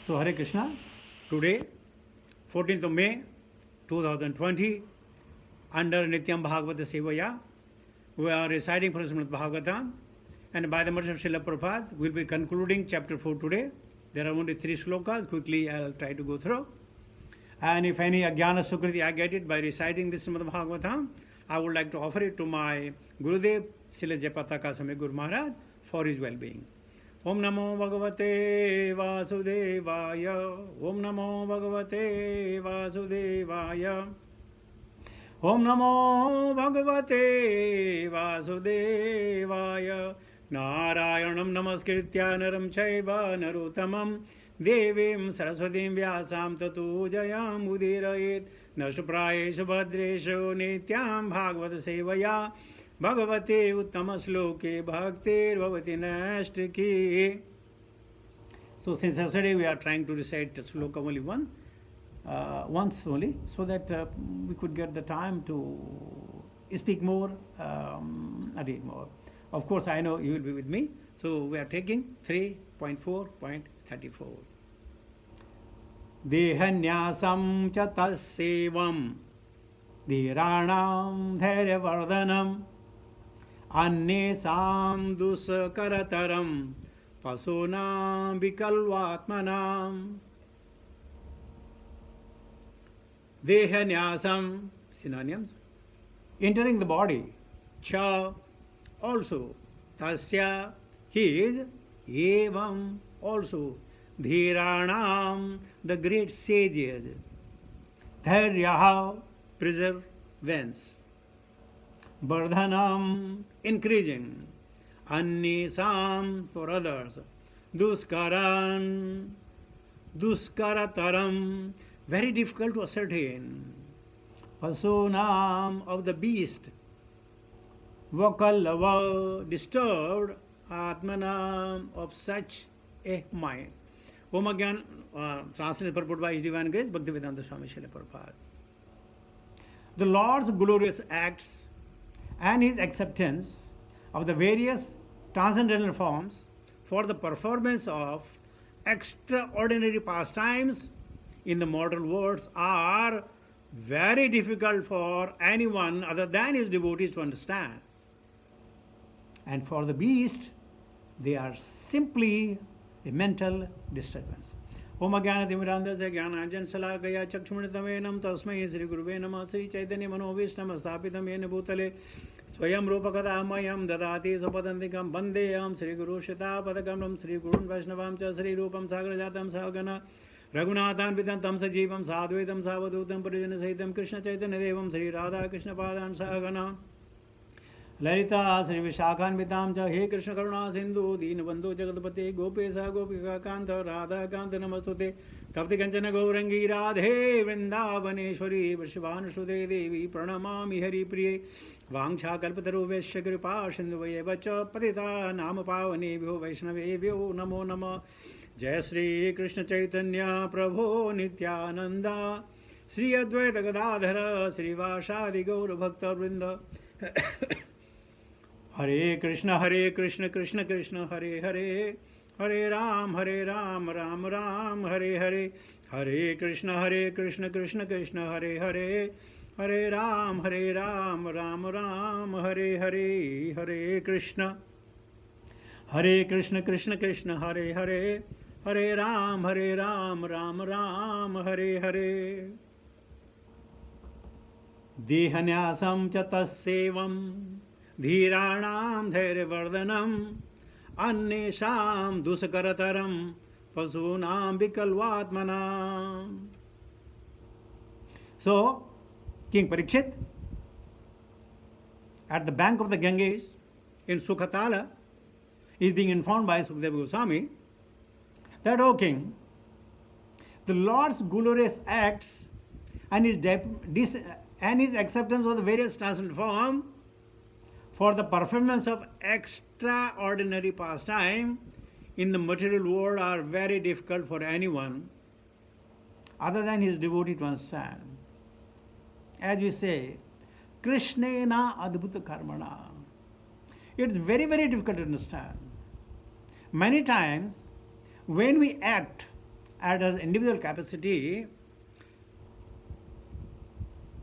So, Hare Krishna. Today, 14th of May 2020, under Nityam Bhagavata Sevaya, we are reciting from Srimad Bhagavatam, and by the mercy of Srila Prabhupada, we'll be concluding chapter 4 today. There are only 3 slokas. Quickly, I'll try to go through. And if any Ajnana Sukriti I get it by reciting this Srimad Bhagavatam, I would like to offer it to my Gurudev, Srila Jayapataka Swami Guru Maharaj, for his well-being. Om Namo Bhagavate Vasudevaya. Om Namo Bhagavate Vasudevaya. Om Namo Bhagavate Vasudevaya. Narayanam Namaskritya Naram Chaiva Narottamam Devim Saraswatim Vyasam Tatu Jayam Udirayet Nashprayeshu Bhadreshu Nityam Bhagavata Sevaya Bhagavate Uttamasloke Bhaktir Bhavati Nashtaki. So since yesterday we are trying to recite sloka only once only, so that we could get the time to speak more and read more. Of course, I know you will be with me, so we are taking 3.4.34. Dehanyasam cha tassevam dhiranam dhairyavardhanam अन्येषां दुष्करतरं पशूनां विकल्पात्मनां देहन्यासम synonyms entering the body cha also tasya his evam also dhiranam the great sages dhairya perseverance Vardhanam, increasing. Annisam, for others. Duskaran, Duskarataram, very difficult to ascertain. Pasunam, of the beast. Vakalava, disturbed. Atmanam, of such a mind. Om again, translated purport by His Divine Grace, Bhaktivedanta Swami Srila Prabhupada. The Lord's glorious acts and his acceptance of the various transcendental forms for the performance of extraordinary pastimes in the mortal worlds are very difficult for anyone other than his devotees to understand. And for the beast, they are simply a mental disturbance. Om Ajnanatimirandasya Jnananjan Salakaya Chakshmanitameenam Tasmai Sri Guruve Namah Sri Chaitanya Manovishnam Sthapitam Yena Bhutale Swayam Rupakadamayam Dadati Sapadantikam Bandeyam Sri Guru Shatapadakam Sri Gurun Vaishnavam Cha Sri Rupam Sagrajatam Sagana Raghunathan Vidantam Sajivam Sadhvetam Savadutam Parijana Sahitam Krishna Chaitanya Devam Sri Radha Krishna Padan Sagana Lalita Shri विशाखान्वितां च हे कृष्ण करुणा सिंधु दीनबंधु जगतपते गोपेश गोपिका कांत राधा कांत नमस्तुते तप्ति कंचन गौरंगी राधे वृंदावनेश्वरी वृषभानुसुते देवी प्रणमामि हरिप्रिये वाञ्छाकल्पतरुभ्यश्च कृपा सिन्धुभ्येव च पतिता नाम पावनेभ्यो वैष्णवेभ्यो नमो नमः जय श्री कृष्ण चैतन्य प्रभो नित्यानंद श्री अद्वैत गदाधर श्रीवासादि गौर भक्तवृंद Hare Krishna Krishna Krishna Hare Hare Hare Ram Ram Ram Hare Hare Hare Krishna Krishna Krishna Hare Hare Hare Ram Ram Ram Hare Hare Hare Krishna Krishna Krishna Hare Hare Hare Ram Ram Ram Hare Hare Dehanyasam cha tassevam धीराणाम धैर्यवर्धनम अन्येषां दुष्करतरम पशूनां विकल्पात्मनां. So, King Parikshit, at the bank of the Ganges in Sukhatala, is being informed by Sukadeva Goswami that, O King, the Lord's glorious acts and his acceptance of the various transcendental forms for the performance of extraordinary pastime in the material world are very difficult for anyone other than his devotee to understand. As we say, Krishnena adbhuta karmana. It's very, very difficult to understand. Many times, when we act at his individual capacity,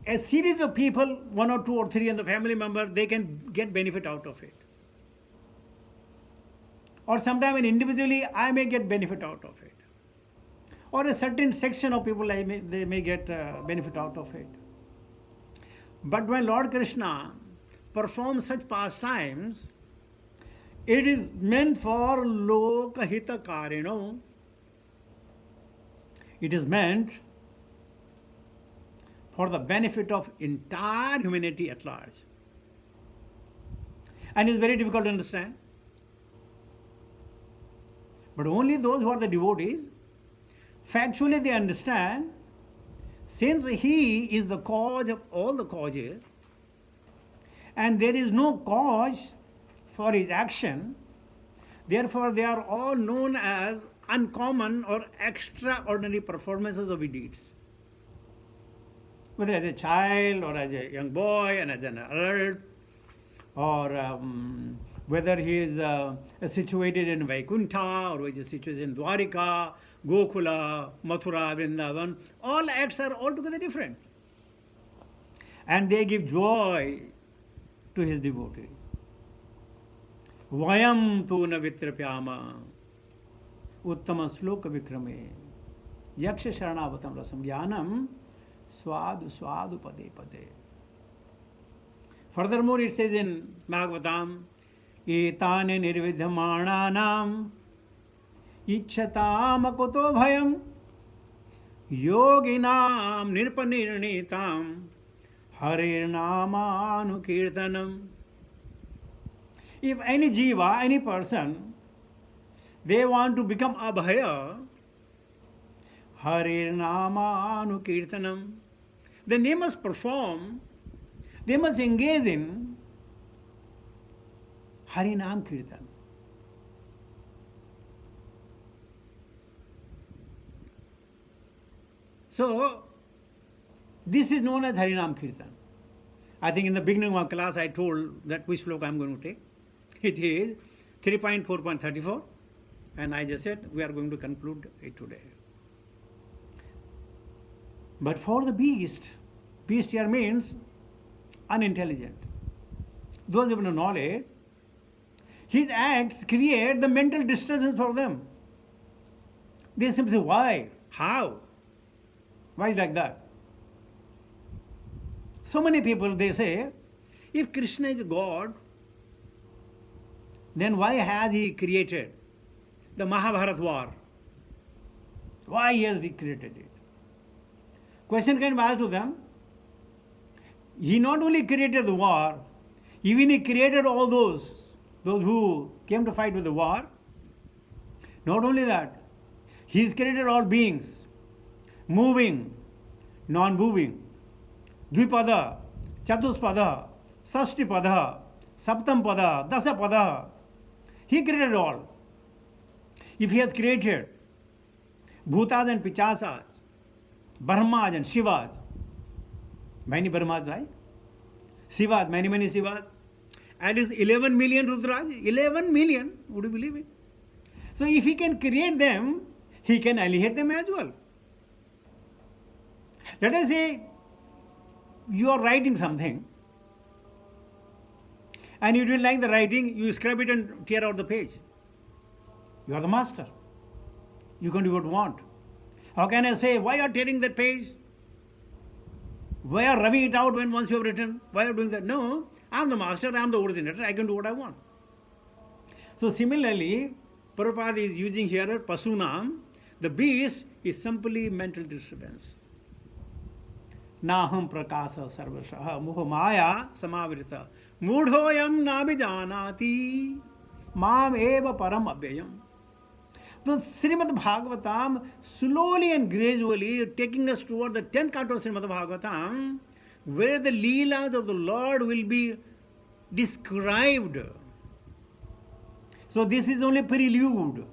a series of people, one or two or three and the family member, they can get benefit out of it. Or sometime individually I may get benefit out of it. Or a certain section of people they may get benefit out of it. But when Lord Krishna performs such pastimes, it is meant for lokahita karino. It is meant for the benefit of entire humanity at large. And it's very difficult to understand. But only those who are the devotees, factually they understand, since he is the cause of all the causes, and there is no cause for his action, therefore they are all known as uncommon or extraordinary performances of his deeds. Whether as a child or as a young boy and as an adult, or whether he is situated in Vaikuntha or he is situated in Dwarika, Gokula, Mathura, Vrindavan, all acts are altogether different. And they give joy to his devotees. Vayam tu na vitrapyama uttama sloka vikrame yaksha sharanavatam rasam jnanam swadu swadu pade pade. Furthermore, it says in Bhagavatam, etane nirvidhamananam ichchatam akuto bhayam yoginam nirpanirnitam harirnamanukirtanam. If any jiva, any person, they want to become abhaya, harirnamanukirtanam, then they must perform, they must engage in Harinam Kirtan. So, this is known as Harinam Kirtan. I think in the beginning of class I told that which sloka I am going to take. It is 3.4.34, and I just said we are going to conclude it today. But for the beast here means unintelligent. Those who have no knowledge, his acts create the mental disturbance for them. They simply say, why? How? Why is like that? So many people, they say, if Krishna is God, then why has he created the Mahabharata war? Why has he created it? Question can be asked to them. He not only created the war, even he created all those who came to fight with the war. Not only that, he's created all beings, moving, non-moving, Dvipada, Chatuspada, Sashtipada, Saptampada, Dasapada. He created all. If he has created Bhutas and Pichasas, Brahmas and Shivas, many Brahmas, right? Shivas, many Shivas, and is 11 million Rudras, 11 million, would you believe it? So if he can create them, he can annihilate them as well. Let us say you are writing something and you didn't like the writing, you scrub it and tear out the page. You are the master. You can do what you want. How can I say, why are you tearing that page? Why are you rubbing it out when once you have written? Why are you doing that? No, I am the master, I am the originator, I can do what I want. So similarly, Prabhupada is using here Pasunam, the beast is simply mental disturbance. Naham prakasa sarvashaha muha maya samavrita mudhoyam nabijanati mam eva param abhyayam. So Srimad Bhagavatam slowly and gradually taking us toward the 10th canto of Srimad Bhagavatam, where the Leelas of the Lord will be described. So this is only prelude.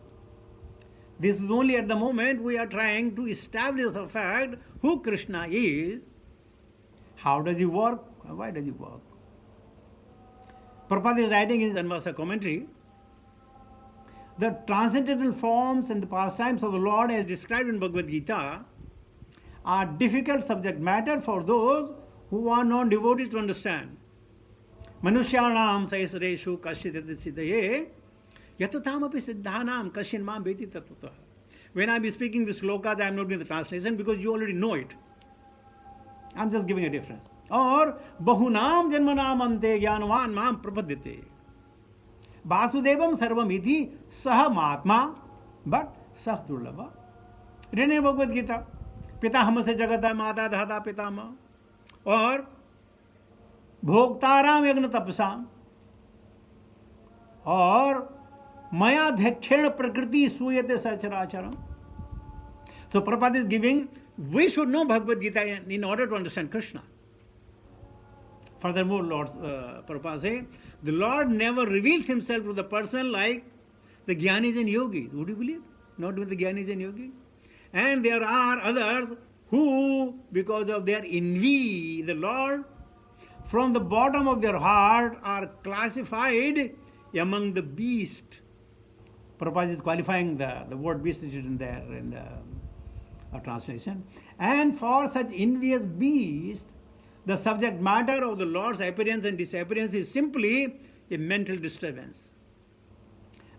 This is only at the moment we are trying to establish the fact who Krishna is, how does he work, why does he work. Prabhupada is writing in his Anvasa commentary The transcendental forms and the pastimes of the Lord as described in Bhagavad Gita are difficult subject matter for those who are non-devotees to understand. Manushyanam saisreshu kashyadasiddhaye yatathamapi siddhanam kashin mam beti tattvatah. When I am speaking the slokas, I am not doing the translation because you already know it. I am just giving a difference. Or bahunam janmanam ante jnanavan mam prapadyate. Vasudevam sarvam iti sah mahatma, but sah durlabha. Written in Bhagavad Gita. पिताहम से जगत माता धाता पितामह और भोक्ताराम यज्ञ तपसाम और मयाध्यक्षेण प्रकृति सूयते सचराचरम. So Prabhupada is giving, we should know Bhagavad Gita in order to understand Krishna. Furthermore, Lord Prabhupada say, the Lord never reveals himself to the person like the Jnanis and Yogis. Would you believe? Not with the Jnanis and Yogis. And there are others who, because of their envy, the Lord, from the bottom of their heart, are classified among the beast. Prabhupada is qualifying the word beast is written there in the translation. And for such envious beast, the subject matter of the Lord's appearance and disappearance is simply a mental disturbance.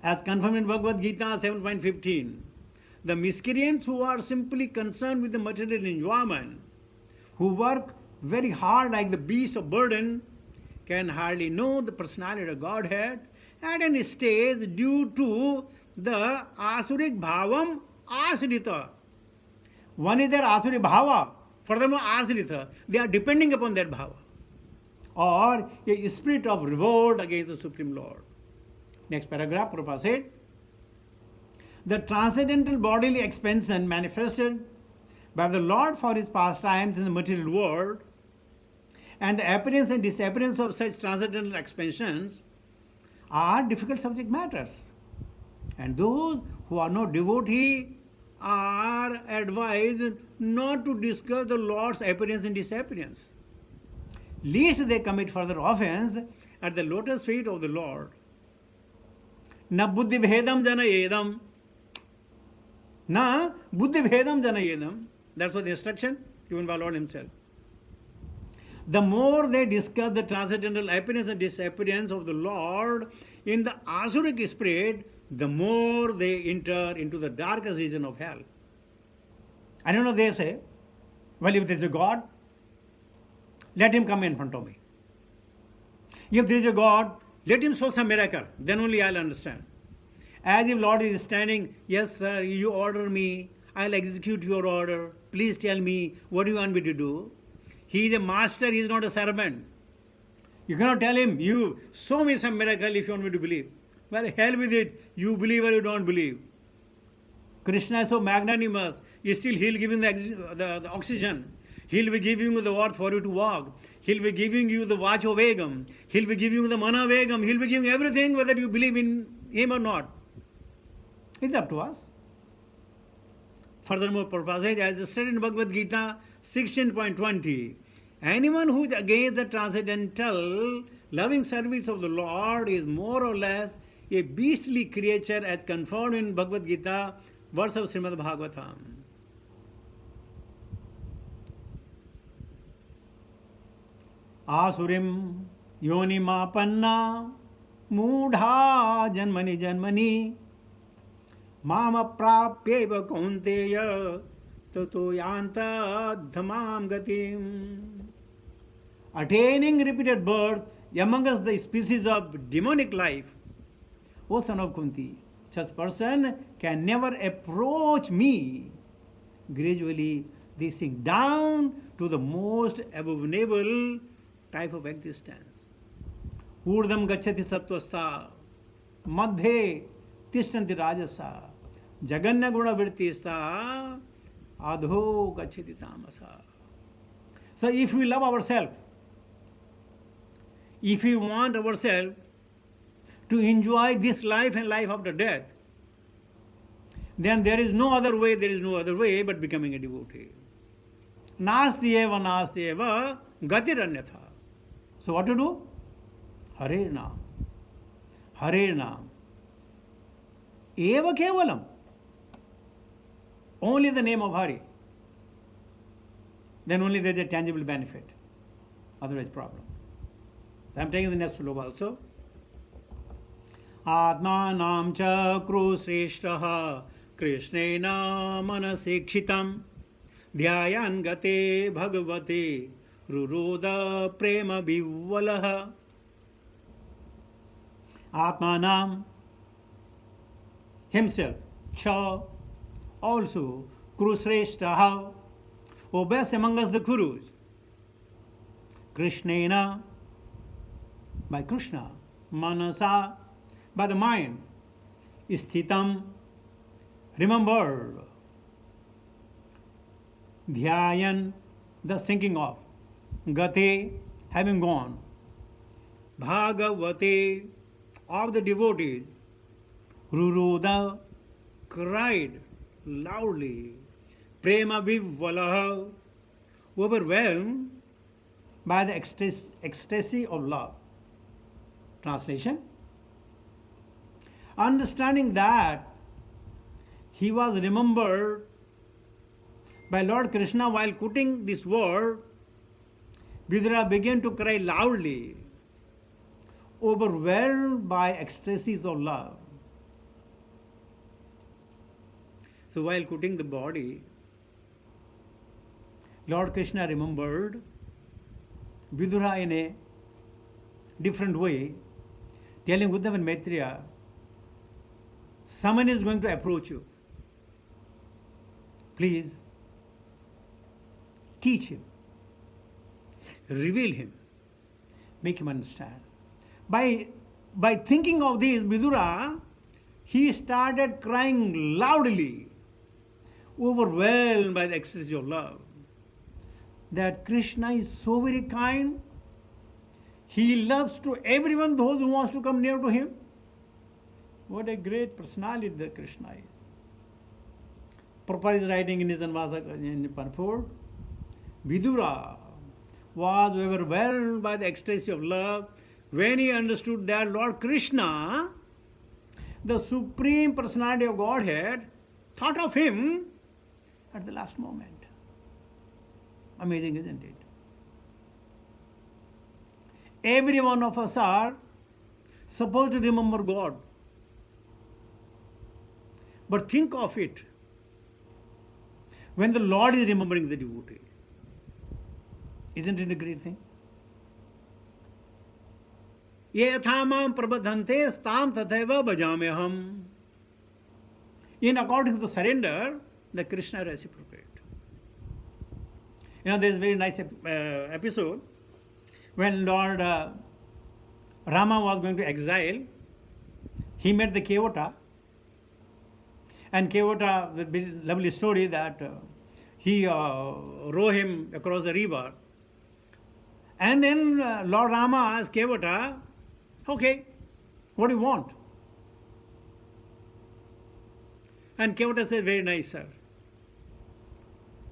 As confirmed in Bhagavad Gita 7.15, the miscreants who are simply concerned with the material enjoyment, who work very hard like the beast of burden, can hardly know the personality of Godhead at any stage due to the asurik bhavam asrita. One is their asuri bhava, furthermore asrita. They are depending upon that bhava. Or a spirit of revolt against the Supreme Lord. Next paragraph, Prabhupada says, the transcendental bodily expansion manifested by the Lord for his pastimes in the material world and the appearance and disappearance of such transcendental expansions are difficult subject matters. And those who are not devotee are advised not to discuss the Lord's appearance and disappearance, lest they commit further offense at the lotus feet of the Lord. Na buddhi bhedam janayedam. Na buddhi bhedam janayedam. That's what the instruction given by Lord himself. The more they discuss the transcendental appearance and disappearance of the Lord in the asuric spirit, the more they enter into the darkest region of hell. I don't know, they say, well, if there is a God, let him come in front of me. If there is a God, let him show some miracle, then only I'll understand. As if Lord is standing, yes sir, you order me, I'll execute your order, please tell me, what do you want me to do? He is a master, he is not a servant. You cannot tell him, you show me some miracle if you want me to believe. Well, hell with it, you believe or you don't believe. Krishna is so magnanimous, still he'll give you the oxygen. He'll be giving you the earth for you to walk. He'll be giving you the vacho vegam. He'll be giving you the mana vegam. He'll be giving everything whether you believe in him or not. It's up to us. Furthermore, Prabhupada says, as stated in Bhagavad Gita 16.20, anyone who is against the transcendental loving service of the Lord is more or less a beastly creature as confirmed in Bhagavad Gita, verse of Srimad Bhagavatam. Asurim yonimapanna mudha janmani janmani mama prapyeva kaunteya tato yanta dhamam gatim. Attaining repeated birth amongst the species of demonic life, O son of Kunti, such person can never approach me. Gradually they sink down to the most abominable type of existence. Urdham gacchati sattvastha, madhye tishtanti rajasa, jaganya guna vrittistha, adho gacchati tamasa. So if we love ourselves, if we want ourselves to enjoy this life and life after death, then there is no other way but becoming a devotee. Nasti eva gatiranyatha. So what to do? Hare Nam. Hare Nam. eva kevalam. Only the name of Hari. Then only there is a tangible benefit. Otherwise, problem. So I am taking the next sloka also. Atmanam chakru sreshtaha krishnena manasekshitam dhyayan gate bhagavate ruroda prema vivvalaha. Atmanam, himself, cha, also, Kurushreshtaha, O best among us the Kurus. Krishnena, by Krishna, Manasa, by the mind, Sthitam, remembered, Dhyayan, thus thinking of, Gate, having gone, Bhagavate, of the devotees, Ruruda, cried loudly, Prema Vivvalaha, overwhelmed by the ecstasy of love. Translation: understanding that he was remembered by Lord Krishna while quitting this world, Vidura began to cry loudly, overwhelmed by ecstasies of love. So while quitting the body, Lord Krishna remembered Vidura in a different way, telling Uddhava and Maitreya, someone is going to approach you. Please teach him, reveal him, make him understand. By thinking of this, Vidura, he started crying loudly, overwhelmed by the ecstasy of love, that Krishna is so very kind. He loves to everyone, those who wants to come near to him. What a great personality that Krishna is. Prabhupada is writing in his Anvasa in Purport, Vidura was overwhelmed by the ecstasy of love when he understood that Lord Krishna, the Supreme Personality of Godhead, thought of him at the last moment. Amazing, isn't it? Every one of us are supposed to remember God. But think of it, when the Lord is remembering the devotee. Isn't it a great thing? Ye yathamam prabadhante stam tathaiva bhajamyaham. In according to surrender, the Krishna reciprocate. There's a very nice episode when Lord Rama was going to exile. He met the Kevata, and Kevata, the lovely story that he row him across the river. And then Lord Rama asked Kevata, okay, what do you want? And Kevata said, very nice, sir.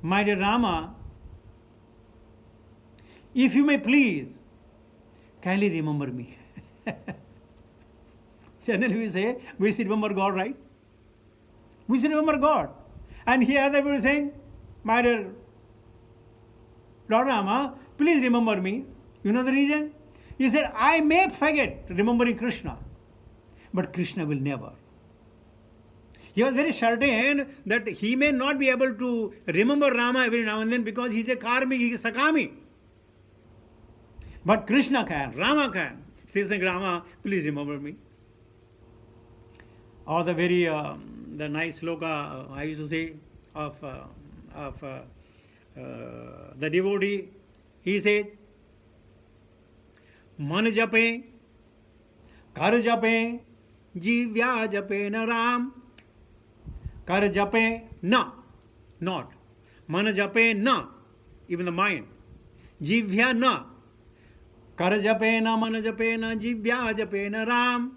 My dear Rama, if you may please, kindly remember me. Generally we say, we should remember God, right? We should remember God. And here they were saying, my dear Lord Rama, please remember me. You know the reason? He said, I may forget remembering Krishna, but Krishna will never. He was very certain that he may not be able to remember Rama every now and then because he is a karmic, he is sakami. But Krishna can, Rama can. He says, Rama, please remember me. Or the very the nice sloka I used to say of the devotee. He says, मन जपे, कर जपे, जीव्या जपे न राम, कर जपे न, not, मन जपे न, even the mind, जीव्या न, कर जपे न, मन जपे न, जीव्या जपे न Ram.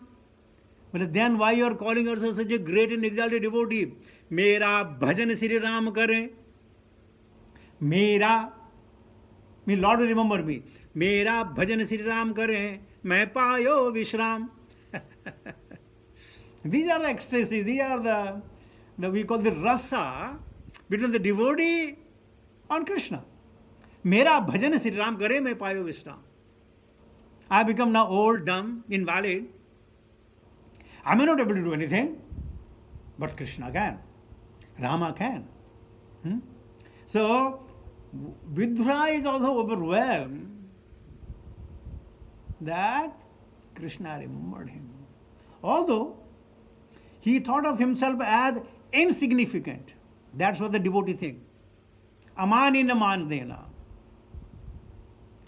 But then why you are calling yourself such a great and exalted devotee? मेरा भजन श्री राम करें, मेरा, may Lord remember me, मेरा भजन श्री राम करें, मैं पायो विश्राम. These are the ecstasies, these are the we call the rasa between the devotee and Krishna. Mera bhajan Sri Ram kare, मैं पायो विश्राम. I become now old, dumb, invalid. I may not be able to do anything, but Krishna can. Rama can. So, Vidura is also overwhelmed that Krishna remembered him. Although he thought of himself as insignificant. That's what the devotee thinks. Amani naman dena.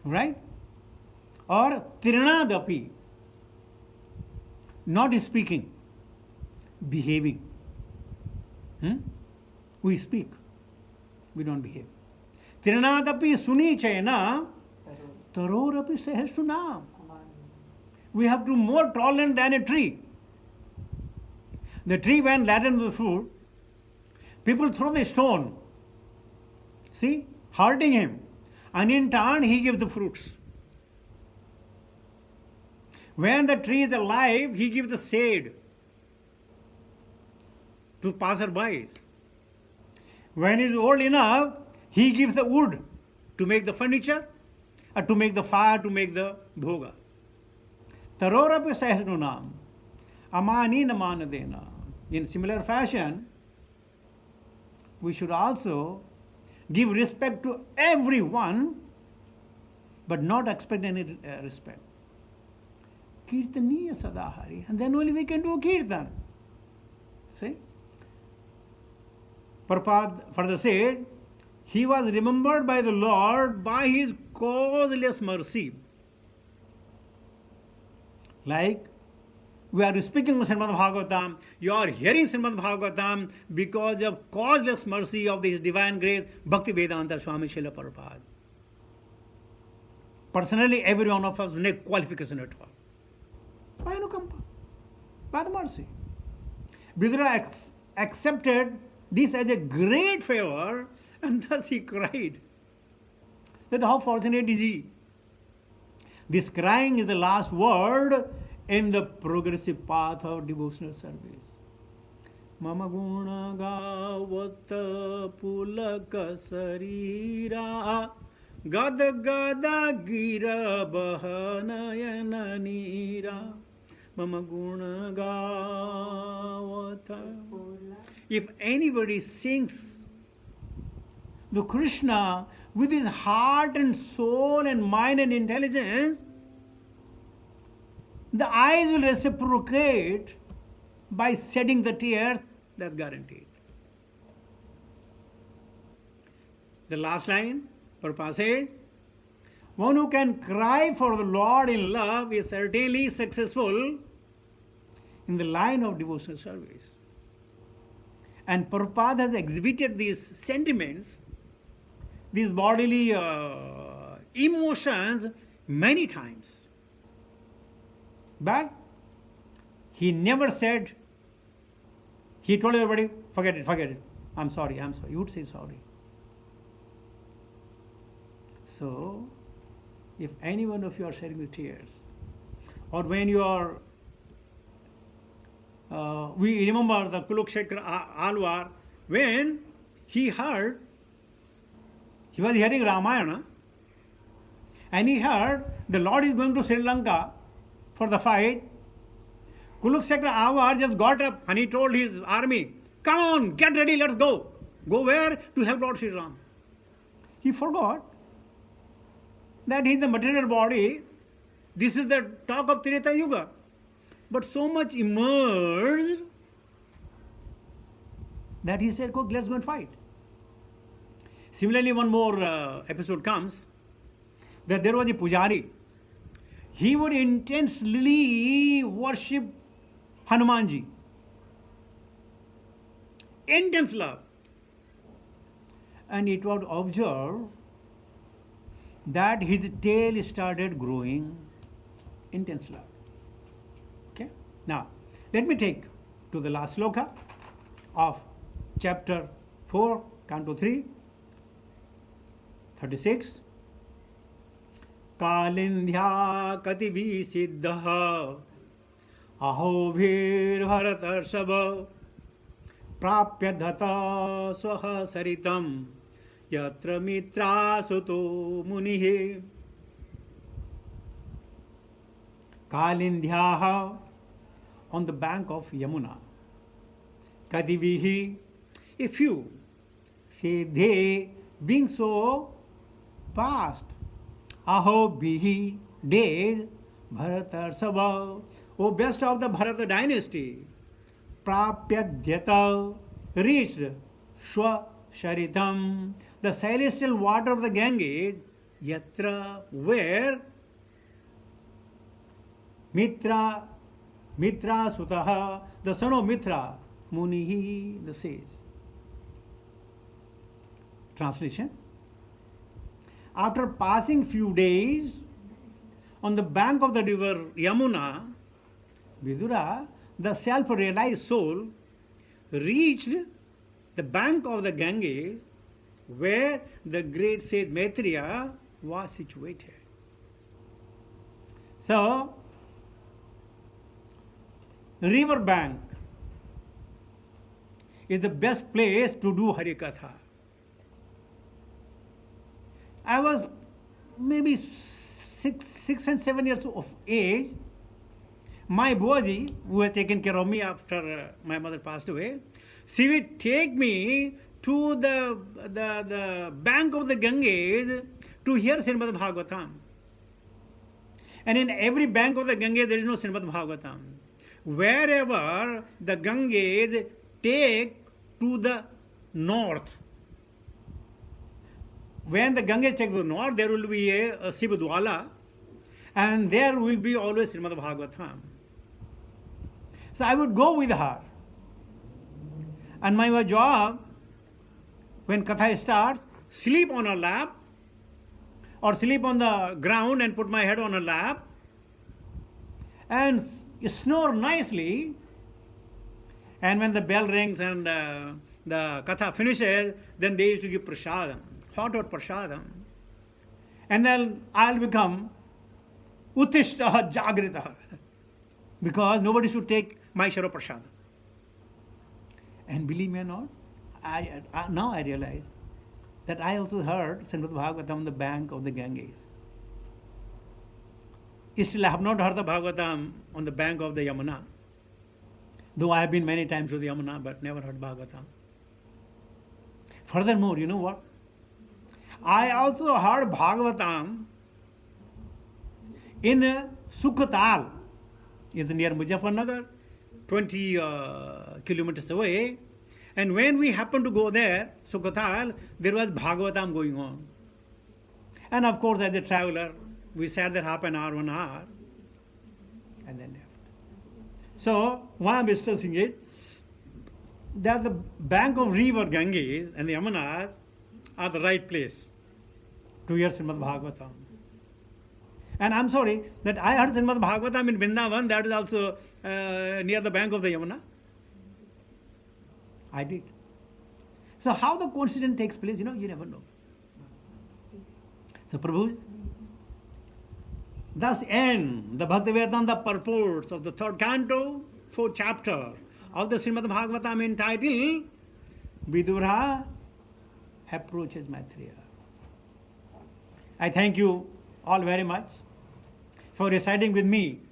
Right? Or Tiranadapi. Not speaking, behaving. We speak, we don't behave. Tiranadapi suni chayana, tarorapi sahastunam. We have to be more tolerant than a tree. The tree, when laden with fruit, people throw the stone, see, hurting him. And in turn, he gives the fruits. When the tree is alive, he gives the shade to passerbys. When he is old enough, he gives the wood to make the furniture, or to make the fire, to make the bhoga. Tarorapi sahasnunam, amani namanadena. In similar fashion, we should also give respect to everyone, but not expect any respect. Kirtaniya sadahari, and then only we can do kirtan. See? Prabhupada further says, he was remembered by the Lord by his causeless mercy. Like, we are speaking of Srimad Bhagavatam, you are hearing Srimad Bhagavatam because of causeless mercy of His divine grace, Bhaktivedanta Swami Srila Prabhupada. Personally, every one of us no qualification at all. Why no kampa? By the mercy. Vidura accepted this as a great favor, and thus he cried. That how fortunate is he? This crying is the last word in the progressive path of devotional service. Mama guna gavata pulaka sarira gada gada gira bahanayana nira. Mama guna gavata. If anybody sings the Krishna with his heart and soul and mind and intelligence, the eyes will reciprocate by shedding the tears, that's guaranteed. The last line, Prabhupada says, one who can cry for the Lord in love is certainly successful in the line of devotional service. And Prabhupada has exhibited these sentiments, these bodily emotions many times. But he never said, he told everybody, forget it, I'm sorry. You would say sorry. So, if any one of you are shedding the tears, or when you are, we remember the Kurukshetra Alvar, when he heard, he was hearing Ramayana, and he heard the Lord is going to Sri Lanka for the fight. Kurukshetra Alvar just got up and he told his army, come on, get ready, let's go. Go where? To help Lord Sri Ram. He forgot that he is the material body. This is the talk of Treta Yuga. But so much immersed that he said, let's go and fight. Similarly, one more episode comes that there was a pujari. He would intensely worship Hanumanji. Intense love. And it was observed that his tail started growing. Intense love. Okay? Now, let me take to the last sloka of chapter 4, canto 3, 36. Kalindhya kativi siddha अहोभिर्भरतर्षभ प्राप्य धता स्वः सरितं यत्र मित्रासुतो मुनिः कालिंद्याः on the bank of Yamuna. Kadivihi, a few, say they being so past. Aho bihi, days, Bharatarsava, O best of the Bharata dynasty, Prapyadhyata, reached Shwa Sharitam, the celestial water of the Ganges, Yatra, where Mitra Sutaha, the son of Mitra, Munihi, the sage. Translation. After passing few days on the bank of the river Yamuna, Vidura, the self-realized soul, reached the bank of the Ganges where the great sage Maitreya was situated. So, river bank is the best place to do Harikatha. I was maybe 6 and 7 years of age. My Buaji, who has taken care of me after my mother passed away, she would take me to the bank of the Ganges to hear Srimad Bhagavatam. And in every bank of the Ganges there is no Srimad Bhagavatam. Wherever the Ganges take to the north, when the Ganges take to the north, there will be a Sivadwala, and there will be always Srimad Bhagavatam. So I would go with her. And my job, when Katha starts, sleep on her lap, or sleep on the ground and put my head on her lap, and snore nicely. And when the bell rings and the Katha finishes, then they used to give prasadam, hot prasadam. And then I'll become Uttishtaha Jagritaha, because nobody should take my share of prasadam. And believe me or not, now I realize that I also heard Srimad Bhagavatam on the bank of the Ganges. Still, I have not heard the Bhagavatam on the bank of the Yamuna, though I have been many times to the Yamuna, but never heard Bhagavatam. Furthermore, you know what? I also heard Bhagavatam in Sukhatal, is near Muzaffarnagar, 20 kilometers away. And when we happened to go there, Sukhatal, there was Bhagavatam going on. And of course, as a traveler, we sat there half an hour, 1 hour, and then left. So, why I'm stressing it, that the bank of river Ganges and the Yamanas are the right place to hear Srimad Bhagavatam. And I'm sorry that I heard Srimad Bhagavatam in Vrindavan, that is also near the bank of the Yamuna. I did. So how the coincidence takes place, you never know. So Prabhu, thus end the Bhaktivedanta purports of the 3rd canto, 4th chapter of the Srimad Bhagavatam entitled Vidura Approaches Maitreya. I thank you all very much for reciting with me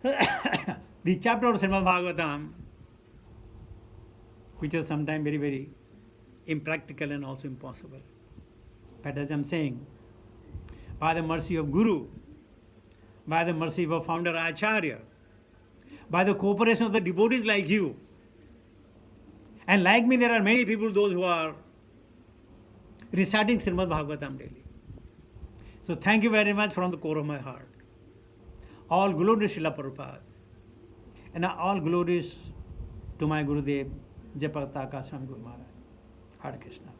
the chapter of Srimad Bhagavatam, which is sometimes very, very impractical and also impossible. But as I'm saying, by the mercy of Guru, by the mercy of our founder Acharya, by the cooperation of the devotees like you, and like me, there are many people, those who are reciting Srimad Bhagavatam daily. So thank you very much from the core of my heart. All glories to Srila Prabhupada, and all glories to my Gurudev, Jayapataka Swami Guru Maharaj. Hare Krishna.